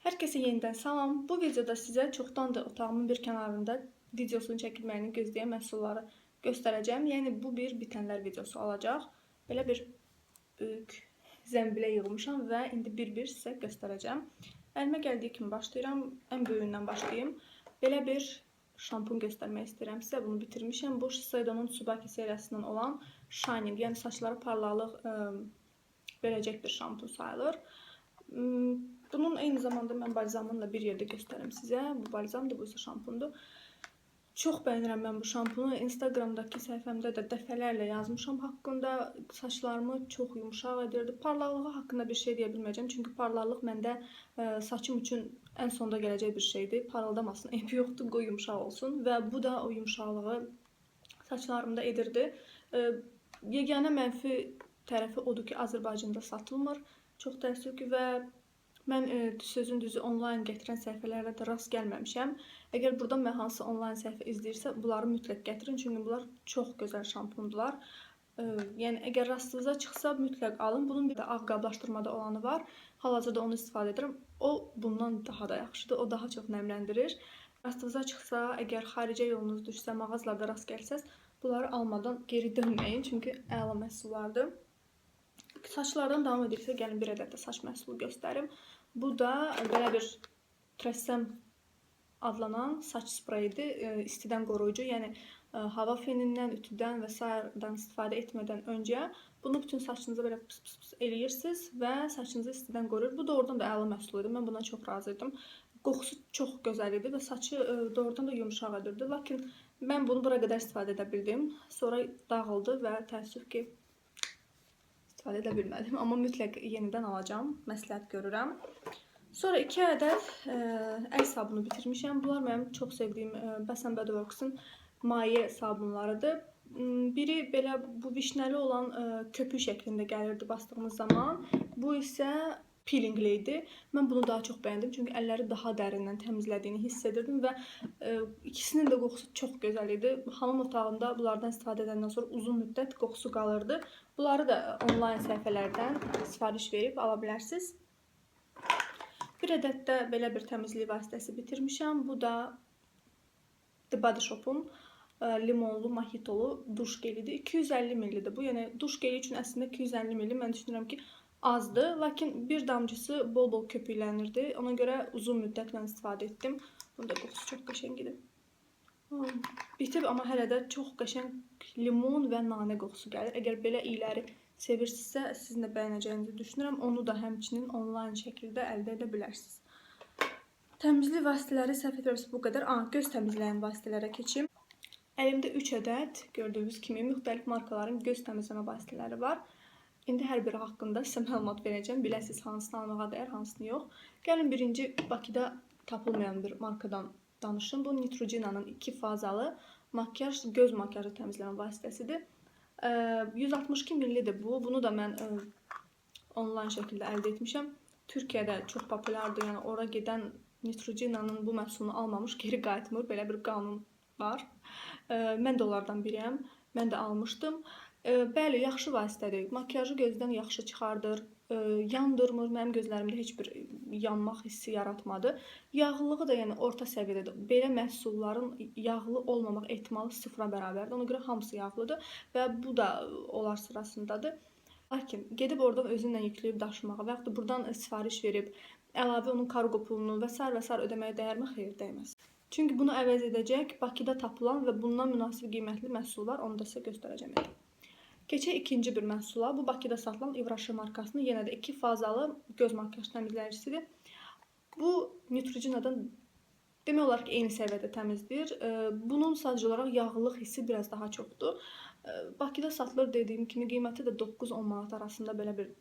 Hər kəsə yenidən salam. Bu videoda sizə çoxdandır otağımın bir kənarında videosunu çəkilməyini gözləyən məhsulları göstərəcəm. Yəni bu bir bitənlər videosu olacaq. Belə bir böyük zəmbilə yığmışam və indi bir-bir sizə göstərəcəm. Əlimə gəldiyi kimi başlayıram. Ən böyüyündən başlayım. Belə bir şampun göstərmək istəyirəm sizə. Bunu bitirmişəm. Bu Shiseido'nun Tsubaki seriyasından olan Shining, yəni saçlara parlaqlıq verəcək bir şampun sayılır. Bunun eyni zamanda mən balzamını da bir yerdə göstərim sizə. Bu balzamdır, bu isə şampundur. Çox bəyənirəm mən bu şampunu. Instagramdakı səhifəmdə də dəfələrlə yazmışam haqqında. Saçlarımı çox yumşaq edirdi. Parlaqlığı haqqında bir şey deyə bilməyəcəm. Çünki parlaqlıq məndə saçım üçün ən sonda gələcək bir şeydir. Parıldamasın, eybi yoxdur, qoy yumşaq olsun. Və bu da o yumşaqlığı saçlarımda edirdi. Yeganə mənfi tərəfi odur ki, Azərbaycanda satılmır. Çox təəssüf ki, və mən sözün düzü onlayn gətirən səhifələrə də rast gəlməmişəm. Əgər buradan mən hansı onlayn səhifə izləyirsə, bunları mütləq gətirin. Çünki bunlar çox gözəl şampundular. Yəni, əgər rastınıza çıxsa, mütləq alın. Bunun bir də ağ qablaşdırmada olanı var. Hal-hazırda onu istifadə edirəm. O, bundan daha da yaxşıdır. O, daha çox nəmləndirir. Rastınıza çıxsa, əgər xaricə yolunuz düşsə, mağazalarda rast gəlsəz, bunları almadan geri dönməyin. Çünki əla məhsullardır. Saçlardan davam edirsə, gəlin bir ədəd də saç məhsulu göstərim. Bu da belə bir Tressem adlanan saç spreyidir. İstidən qoruyucu, yəni hava fenindən, ütüdən və s.dan istifadə etmədən öncə bunu bütün saçınıza belə pıs eləyirsiniz və saçınızı istidən qoruyur. Bu doğrudan da əla məhsul idi. Mən bundan çox razıydım. Qoxusu çox gözəl idi və saçı doğrudan da yumşaq edirdi. Lakin mən bunu bura qədər istifadə edə bildim. Sonra dağıldı və təəssüf ki, istifadə edə bilmədim. Amma mütləq yenidən alacağım. Məsləhət görürəm. Sonra 2 ədəd əl sabunu bitirmişəm. Bunlar mənim çox sevdiyim Bath & Body Works'ın maye sabunlarıdır. Biri belə bu vişnəli olan köpük şəklində gəlirdi bastığımız zaman. Bu isə peelingli idi. Mən bunu daha çox bəyəndim. Çünki əlləri daha dərindən təmizlədiyini hiss edirdim və ikisinin də qoxusu çox gözəl idi. Hamam otağında bunlardan istifadə edəndən sonra uzun müddət qoxusu qalırdı. Bunları da onlayn səhifələrdən sifariş verib ala bilərsiniz. Bir ədəd də belə bir təmizlik vasitəsi bitirmişəm. Bu da The Body Shop'un limonlu, mojitolu duş gelidir. 250 ml-dir bu. Yəni duş geli üçün əslində 250 ml mən düşünürəm ki, azdır. Lakin bir damcısı bol-bol köpüklənirdi. Ona görə uzun müddətlə istifadə etdim. Bunun da qoxusu çox qəşəng idi. Bitib, amma hələ də çox qəşəng limon və nanə qoxusu gəlir. Əgər belə iyləri sevirsinizsə, sizin də bəyənəcəyinizi düşünürəm. Onu da həmçinin onlayn şəkildə əldə edə bilərsiniz. Təmizlik vasitələri səhv etmirəmsə bu qədər. Göz təmizləyən vasitələrə keçim. Əlimdə 3 ədəd gördüyünüz kimi müxtəlif markaların göz təmizləmə vasitələri var. İndi hər biri haqqında sizə məlumat verəcəm. Biləsiniz hansını almağa dəyər, hansını yox. Gəlin birinci Bakıda tapılmayan bir markadan danışım. Bu Neutrogena'nın 2 fazalı makyaj, göz makyajı təmizləmə vasitəsidir. 162 ml-dir bu. Bunu da mən onlayn şəkildə əldə etmişəm. Türkiyədə çox populyardır. Yəni ora gedən Neutrogena'nın bu məhsulunu almamış geri qayıtmır. Belə bir qanun var. Mən də onlardan biriyəm. Mən də almışdım. Bəli, yaxşı vasitədir. Makyajı gözdən yaxşı çıxardır. Yandırmır. Mənim gözlərimdə heç bir yanmaq hissi yaratmadı. Yağlılığı da yəni orta səviyyədədir. Belə məhsulların yağlı olmamaq ehtimalı 0-a bərabərdir. Ona görə hamısı yağlıdır və bu da onlar sırasındadır. Lakin gedib oradan özünlə yükləyib daşımağa və yaxud da buradan sifariş verib əlavə onun kargo pulunu və s. ödəməyə dəyərmi? Xeyr, dəyməz. Çünki bunu əvəz edəcək Bakıda tapılan və bundan münasib qiymətli məhsullar, onu da sizə göstərəcəm. Keçək ikinci bir məhsula. Bu Bakıda satılan Ivraşe markasının yenə də 2 fazalı göz makyaj təmizləyicisidir. Bu Neutrogena'dan demək olar ki, eyni səviyyədə təmizdir. Bunun sadəcə olaraq yağlılıq hissi biraz daha çoxdur. Bakıda satılır dediyim kimi qiyməti də 9-10 manat arasında belə bir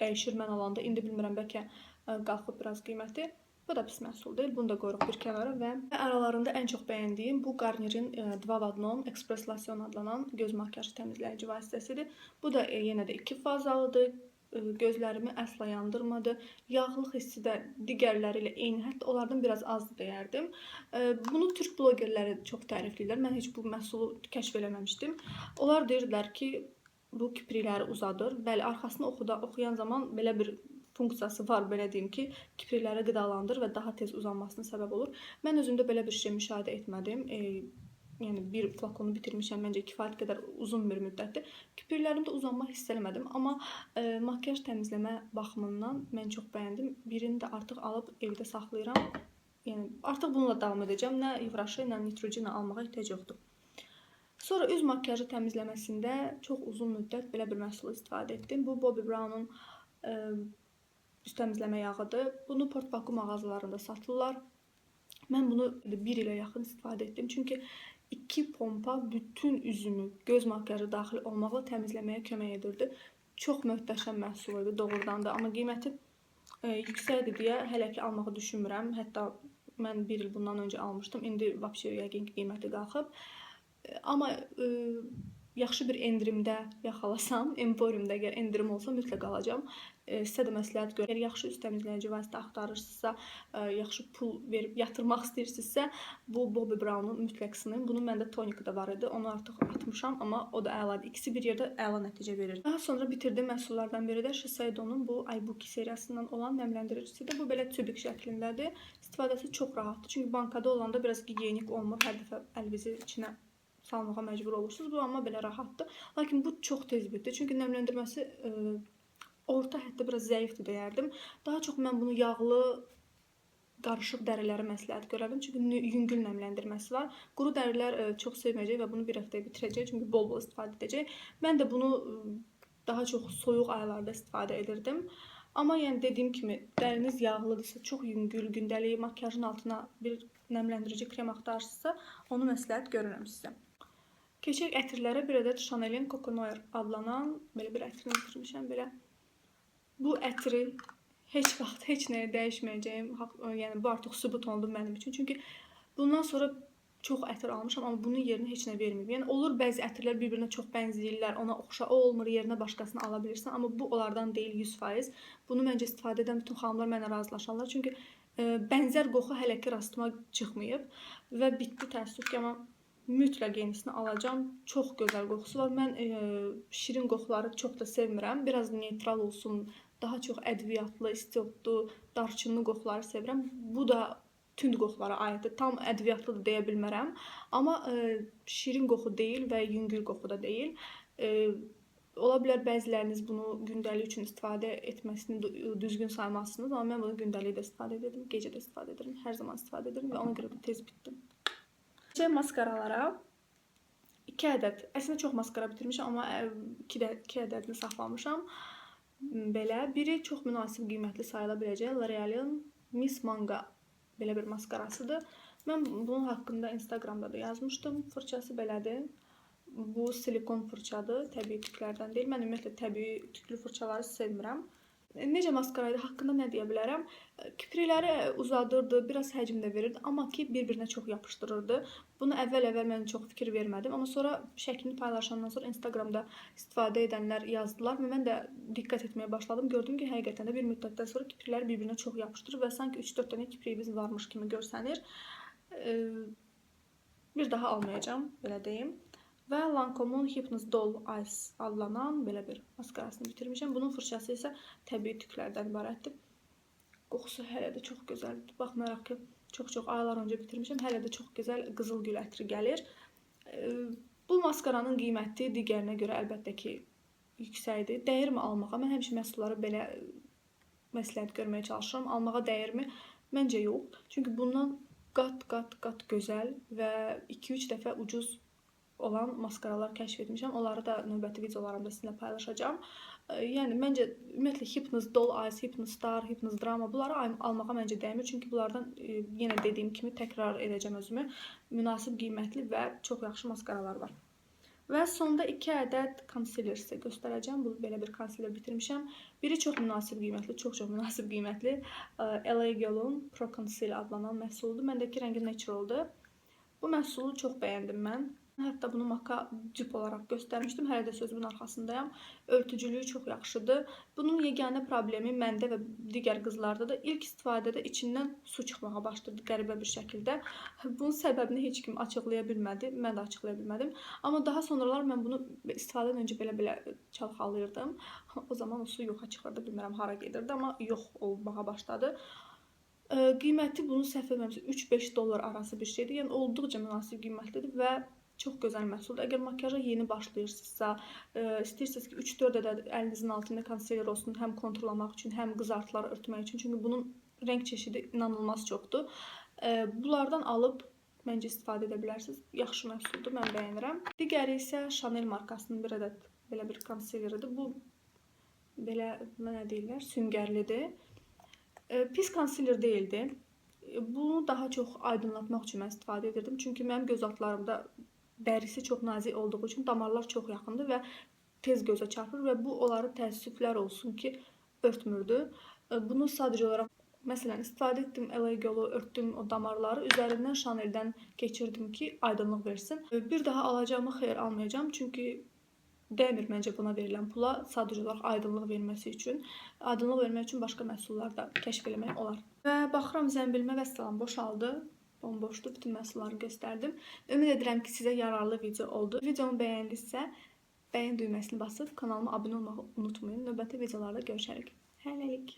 dəyişir mən alanda. İndi bilmirəm, bəlkə qalxıb biraz qiyməti. Bu da pis məhsul deyil. Bunu da qoyuruq bir kənara və aralarında ən çox bəyəndiyim bu Garnier'in 2 v 1 Express Lotion adlanan göz makyajı təmizləyici vasitəsidir. Bu da yenə də 2 fazalıdır. Gözlərimi əsla yandırmadı. Yağlılıq hissi də digərləri ilə eyni, hətta onlardan biraz azdır deyərdim. Bunu türk blogerləri çox tərifləyirlər. Mən heç bu məhsulu kəşf eləməmişdim. Onlar deyirdilər ki, bu kiprikləri uzadır. Bəli, arxasını oxuyan zaman belə bir funksiyası var, belə deyim ki, kiprikləri qidalandır və daha tez uzanmasına səbəb olur. Mən özümdə belə bir şey müşahidə etmədim. Yəni bir flakonu bitirmişəm, məncə kifayət qədər uzun bir müddətdir. Kipriklərimdə uzanma hiss eləmədim, amma makyaj təmizləmə baxımından mən çox bəyəndim. Birini də artıq alıb evdə saxlayıram. Yəni artıq bununla davam edəcəm. Nə İvraşı, nə Neutrogena almağa ehtiyac yoxdur. Sonra üz makyajı təmizləməsində çox uzun müddət belə bir məhsul istifadə etdim. Bu Bobbi Brown'un üz təmizləmə yağıdır. Bunu Port Vacuum mağazalarında satırlar. Mən bunu 1 ilə yaxın istifadə etdim. Çünki 2 pompa bütün üzümü, göz makyajı daxil olmaqla təmizləməyə kömək edirdi. Çox möhtəşəm məhsul idi doğrudan da. Amma qiyməti yüksəkdir deyə hələ ki almağı düşünmürəm. Hətta mən 1 il bundan öncə almışdım. İndi vəbşə yəqin ki qiyməti qalxıb. Amma yaxşı bir endirimdə yaxalasam, Emporiumda əgər endirim olsa mütləq alacağam. Sizə də məsləhət görürəm. Əgər yaxşı üz təmizləyici vasitə axtarırsınızsa, yaxşı pul verib yatırmaq istəyirsinizsə, bu Bobbi Brown'un mütləq sınayın. Bunun məndə tonikı da var idi. Onu artıq atmışam, amma o da əladır. İkisi bir yerdə əla nəticə verir. Daha sonra bitirdim məhsullardan biri də Shiseido'nun bu Ibuki seriyasından olan nəmləndiricisidir. Bu belə tübük şəklindədir. İstifadəsi çox rahatdır. Çünki bankada olanda biraz gigiyenik olmur. Hər dəfə əlinizi içinə salmağa məcbur olursunuz. Bu amma belə rahatdır. Lakin bu çox tez bitdi. Çünki nəmləndirməsi orta həddə biraz zəifdir deyərdim. Daha çox mən bunu yağlı, qarışıq dərilərə məsləhət görərdim. Çünki yüngül nəmləndirməsi var. Quru dərilər çox sevməyəcək və bunu bir həftəyə bitirəcək. Çünki bol-bol istifadə edəcək. Mən də bunu daha çox soyuq aylarda istifadə edirdim. Amma yəni dediyim kimi, dəriniz yağlıdırsa, çox yüngül, gündəlik makyajın altına bir nəmləndirici krem axtarırsınızsa, onu məsləhət görürəm sizə. Keçək ətirlərə. Bir ədəd Chanel'in Coco Noir adlanan belə bir ətrini bitirmişəm. Belə. Bu ətri heç vaxt heç nəyə dəyişməyəcəyim. Yəni bu artıq sübut oldu mənim üçün. Çünki bundan sonra çox ətir almışam, amma bunun yerinə heç nə verməyib. Yəni olur bəzi ətirlər bir-birinə çox bənzəyirlər, ona oxşa, o olmur, yerinə başqasını ala bilirsən, amma bu onlardan deyil 100%. Bunu məncə istifadə edən bütün xanımlar mənlə razılaşarlar. Çünki bənzər qoxu hələ ki rastıma çıxmayıb və bitdi təəssüf ki, amma mütləq yenisini alacağam. Çox gözəl qoxusu var. Mən şirin qoxuları çox da sevmirəm. Biraz neytral olsun, daha çox ədviyyatlı, istiotlu, darçınlı qoxuları sevirəm. Bu da tünd qoxulara aiddir. Tam ədviyyatlı da deyə bilmərəm. Amma şirin qoxu deyil və yüngül qoxu da deyil. Ola bilər bəziləriniz bunu gündəlik üçün istifadə etməsini düzgün saymazsınız. Amma mən bunu gündəlik də istifadə edirəm, gecə də istifadə edirəm, hər zaman istifadə edirəm və ona görə də tez bitdim. Maskaralara 2 ədəd, əslində çox maskara bitirmişəm, amma 2 ədədini saxlamışam. Belə, biri çox münasib qiymətli sayıla biləcək L'Oreal'in Miss Manga belə bir maskarasıdır. Mən bunun haqqında Instagramda da yazmışdım. Fırçası belədir. Bu silikon fırçadır, təbii tüklərdən deyil. Mən ümumiyyətlə təbii tüklü fırçaları sevmirəm. Necə maskaraydı, haqqında nə deyə bilərəm? Kiprikləri uzadırdı, biraz həcm də verirdi, amma ki bir-birinə çox yapışdırırdı. Bunu əvvəl mən çox fikir vermədim, amma sonra şəklini paylaşandan sonra Instagramda istifadə edənlər yazdılar və mən də diqqət etməyə başladım. Gördüm ki, həqiqətən də bir müddətdən sonra kiprikləri bir-birinə çox yapışdırır və sanki 3-4 dənə kipriyimiz varmış kimi görsənir. Bir daha almayacağım, belə deyim. Və Lancome'un Hypnous Doll Eyes adlanan belə bir maskarasını bitirmişəm. Bunun fırçası isə təbii tüklərdən ibarətdir. Qoxusu hələ də çox gözəldir. Baxmayaraq ki, çox aylar öncə bitirmişəm. Hələ də çox gözəl qızıl gül ətri gəlir. Bu maskaranın qiyməti digərinə görə əlbəttə ki, yüksəkdir. Dəyirmi almağa? Mən həmişə məhsulları belə məsləhət görməyə çalışıram. Almağa dəyirmi? Məncə yox. Çünki bundan qat gözəl və 2-3 dəfə ucuz olan maskaralar kəşf etmişəm. Onları da növbəti videolarımda sizinlə paylaşacağım. Yəni məncə ümumiyyətlə Hypnous Doll Eyes, Hypnous Star, Hypnous Drama bunları almağa məncə dəymir. Çünki bunlardan yenə dediyim kimi təkrar edəcəm özümü. Münasib qiymətli və çox yaxşı maskaralar var. Və sonda 2 ədəd konsiler sizə göstərəcəm. Bu belə bir konsiler bitirmişəm. Biri çox münasib qiymətli, çox münasib qiymətli. LA Girl'un Pro Conceal adlanan məhsuludur. Məndəki rəngi naturaldır. Bu məhsulu çox bəyəndim mən. Hətta bunu maka cip olaraq göstərmişdim. Hələ də sözümün arxasındayam. Örtücülüyü çox yaxşıdır. Bunun yeganə problemi məndə və digər qızlarda da ilk istifadədə içindən su çıxmağa başladı qəribə bir şəkildə. Bunun səbəbini heç kim açıqlaya bilmədi. Mən də açıqlaya bilmədim. Amma daha sonralar mən bunu istifadədən öncə belə çalxalayırdım. O zaman o su yoxa çıxırdı. Bilmirəm hara gedirdi, amma yox olmağa başladı. Qiyməti bunu səhv etmirəmsə 3-5 dollar arası bir şeydir. Yəni olduqca münasib qiymətlidir və çox gözəl məhsuldur. Əgər makiyaja yeni başlayırsınızsa, istəyirsiniz ki 3-4 ədəd əlinizin altında konsiler olsun, həm konturlamaq üçün, həm qızartıları örtmək üçün. Çünki bunun rəng çeşidi inanılmaz çoxdur. Bunlardan alıb məncə istifadə edə bilərsiniz. Yaxşı məhsuldur, mən bəyənirəm. Digəri isə Chanel markasının bir ədəd belə bir konsileridir. Bu belə nə deyirlər, süngərlidir. Pis konsiler deyildi. Bunu daha çox aydınlatmaq üçün mən istifadə edirdim. Çünki mənim göz altlarımda dərisi çox nazik olduğu üçün damarlar çox yaxındır və tez gözə çarpır və bu onları təəssüflər olsun ki, örtmürdü. Bunu sadəcə olaraq məsələn istifadə etdim LA Girl-u, örtdüm o damarları, üzərindən Chanel-dən keçirdim ki, aydınlıq versin. Bir daha alacağımı xeyir almayacağım, çünki dəymir məncə buna verilən pula, sadəcə olaraq aydınlıq verməsi üçün. Aydınlıq vermək üçün başqa məhsullar da kəşf eləmək olar. Və baxıram zənbilimə vəssalam boşaldı. Bomboşdur, bütün məhsulları göstərdim. Ümid edirəm ki, sizə yararlı video oldu. Videomu bəyəndinizsə, bəyən düyməsini basıb kanalıma abunə olmağı unutmayın. Növbəti videolarda görüşərik. Hələlik.